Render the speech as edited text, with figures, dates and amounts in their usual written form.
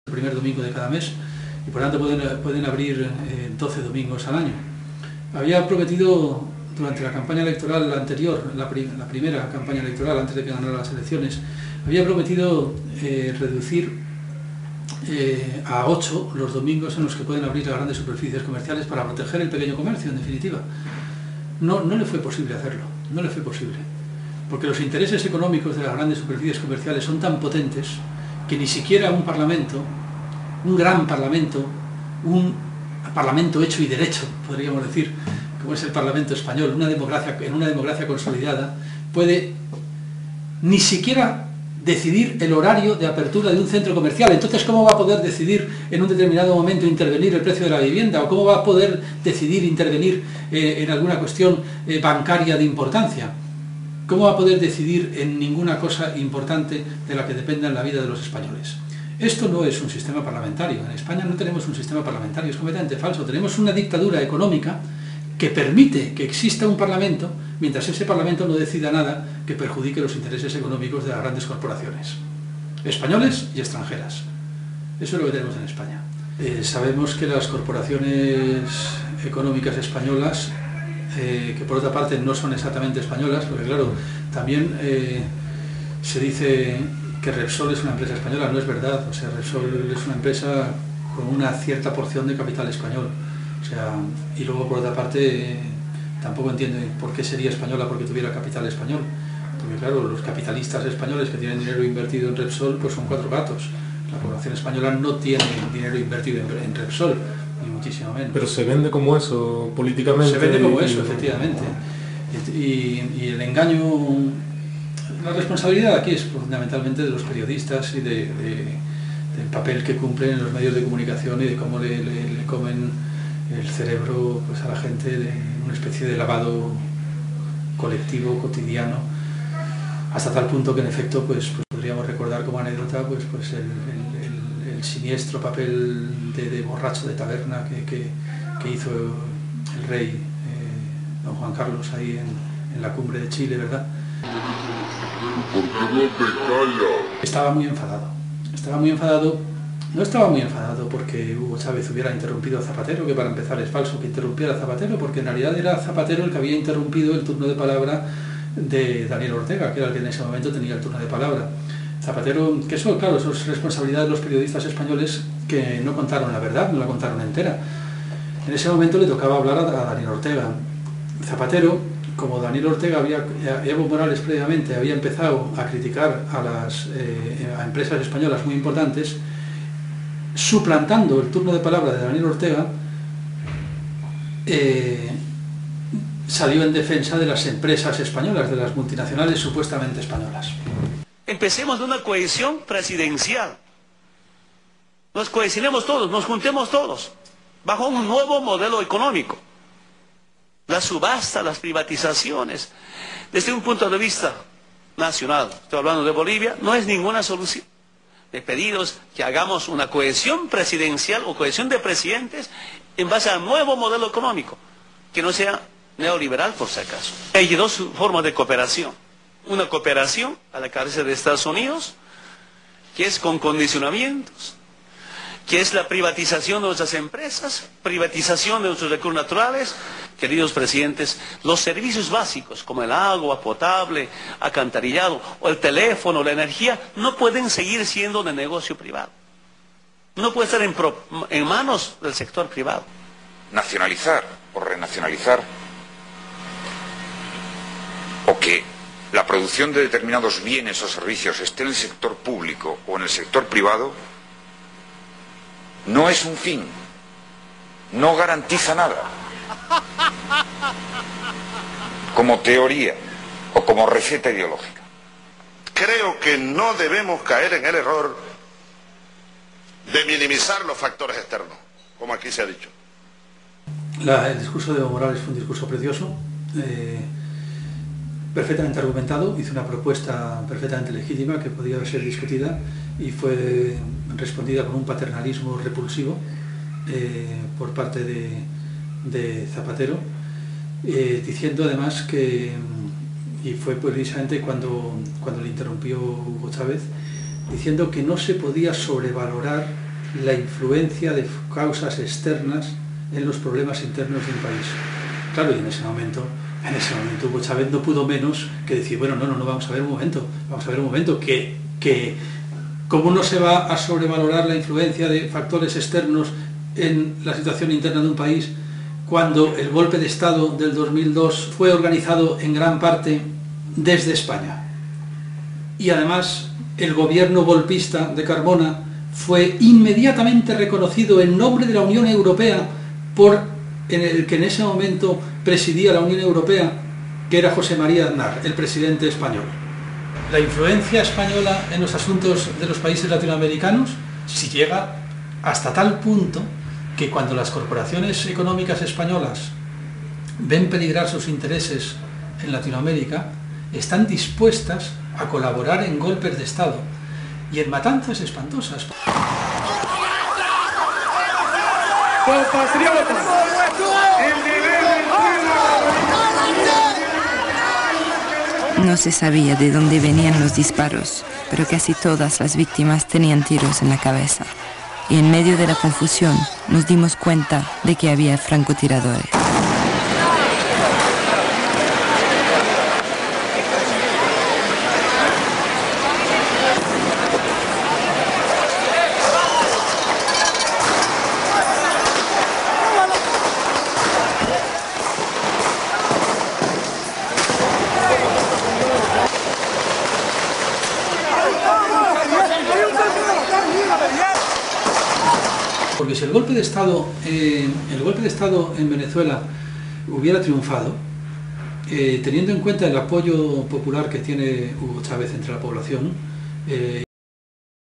el primer domingo de cada mes y por tanto pueden abrir 12 domingos al año. Había prometido durante la campaña electoral anterior, la primera campaña electoral antes de que ganara las elecciones, había prometido reducir a 8 los domingos en los que pueden abrir las grandes superficies comerciales para proteger el pequeño comercio, en definitiva. No le fue posible hacerlo, no le fue posible, porque los intereses económicos de las grandes superficies comerciales son tan potentes que ni siquiera un parlamento, un gran parlamento, un parlamento hecho y derecho, podríamos decir, como es el Parlamento español, en una democracia consolidada, puede ni siquiera decidir el horario de apertura de un centro comercial. Entonces, ¿cómo va a poder decidir en un determinado momento intervenir el precio de la vivienda? ¿O cómo va a poder decidir intervenir en alguna cuestión bancaria de importancia? ¿Cómo va a poder decidir en ninguna cosa importante de la que dependa la vida de los españoles? Esto no es un sistema parlamentario. En España no tenemos un sistema parlamentario, es completamente falso. Tenemos una dictadura económica que permite que exista un parlamento mientras ese parlamento no decida nada que perjudique los intereses económicos de las grandes corporaciones, españoles y extranjeras. Eso es lo que tenemos en España. Sabemos que las corporaciones económicas españolas, que por otra parte no son exactamente españolas, porque claro, también se dice que Repsol es una empresa española, no es verdad. O sea, Repsol es una empresa con una cierta porción de capital español. O sea, y luego por otra parte tampoco entiendo por qué sería española porque tuviera capital español, porque claro, los capitalistas españoles que tienen dinero invertido en Repsol pues son 4 gatos. La población española no tiene dinero invertido en Repsol, ni muchísimo menos. Pero se vende como eso políticamente. Se vende como eso, efectivamente. Y el engaño, la responsabilidad aquí es fundamentalmente de los periodistas y del papel que cumplen en los medios de comunicación y de cómo le comen el cerebro pues, a la gente de una especie de lavado colectivo, cotidiano, hasta tal punto que en efecto pues podríamos recordar como anécdota pues el siniestro papel de borracho de taberna que hizo el rey don Juan Carlos ahí en la cumbre de Chile, ¿verdad? ¿Por qué no te callas? Estaba muy enfadado. No estaba muy enfadado porque Hugo Chávez hubiera interrumpido a Zapatero, que para empezar es falso que interrumpiera a Zapatero, porque en realidad era Zapatero el que había interrumpido el turno de palabra de Daniel Ortega, que era el que en ese momento tenía el turno de palabra. Zapatero, que eso, claro, eso es responsabilidad de los periodistas españoles que no contaron la verdad, no la contaron entera. En ese momento le tocaba hablar a Daniel Ortega. Zapatero, como Daniel Ortega Evo Morales previamente había empezado a criticar a empresas españolas muy importantes, suplantando el turno de palabra de Daniel Ortega, salió en defensa de las empresas españolas, de las multinacionales supuestamente españolas. Empecemos de una cohesión presidencial. Nos cohesionemos todos, nos juntemos todos, bajo un nuevo modelo económico. La subasta, las privatizaciones, desde un punto de vista nacional, estoy hablando de Bolivia, no es ninguna solución. De pedidos que hagamos una cohesión presidencial o cohesión de presidentes en base al nuevo modelo económico, que no sea neoliberal por si acaso. Hay 2 formas de cooperación. Una cooperación a la cabeza de Estados Unidos, que es con condicionamientos, que es la privatización de nuestras empresas, privatización de nuestros recursos naturales. Queridos presidentes, los servicios básicos como el agua potable, alcantarillado o el teléfono, la energía, no pueden seguir siendo de negocio privado. No puede estar en manos del sector privado. Nacionalizar o renacionalizar, o que la producción de determinados bienes o servicios esté en el sector público o en el sector privado, no es un fin, no garantiza nada. Como teoría o como receta ideológica. Creo que no debemos caer en el error de minimizar los factores externos, como aquí se ha dicho. El discurso de Evo Morales fue un discurso precioso, perfectamente argumentado, hizo una propuesta perfectamente legítima que podía ser discutida y fue respondida con un paternalismo repulsivo por parte de Zapatero, diciendo además que, y fue precisamente cuando le interrumpió Hugo Chávez, diciendo que no se podía sobrevalorar la influencia de causas externas en los problemas internos de un país. Claro, y en ese momento Hugo Chávez no pudo menos que decir, bueno, no, vamos a ver un momento, que ¿cómo no se va a sobrevalorar la influencia de factores externos en la situación interna de un país cuando el golpe de Estado del 2002 fue organizado en gran parte desde España? Y además el gobierno golpista de Carmona fue inmediatamente reconocido en nombre de la Unión Europea por el que en ese momento presidía la Unión Europea, que era José María Aznar, el presidente español. La influencia española en los asuntos de los países latinoamericanos si llega hasta tal punto que cuando las corporaciones económicas españolas ven peligrar sus intereses en Latinoamérica, están dispuestas a colaborar en golpes de Estado y en matanzas espantosas. No se sabía de dónde venían los disparos, pero casi todas las víctimas tenían tiros en la cabeza. Y en medio de la confusión nos dimos cuenta de que había francotiradores. Porque si el golpe de Estado en Venezuela hubiera triunfado, teniendo en cuenta el apoyo popular que tiene Hugo Chávez entre la población,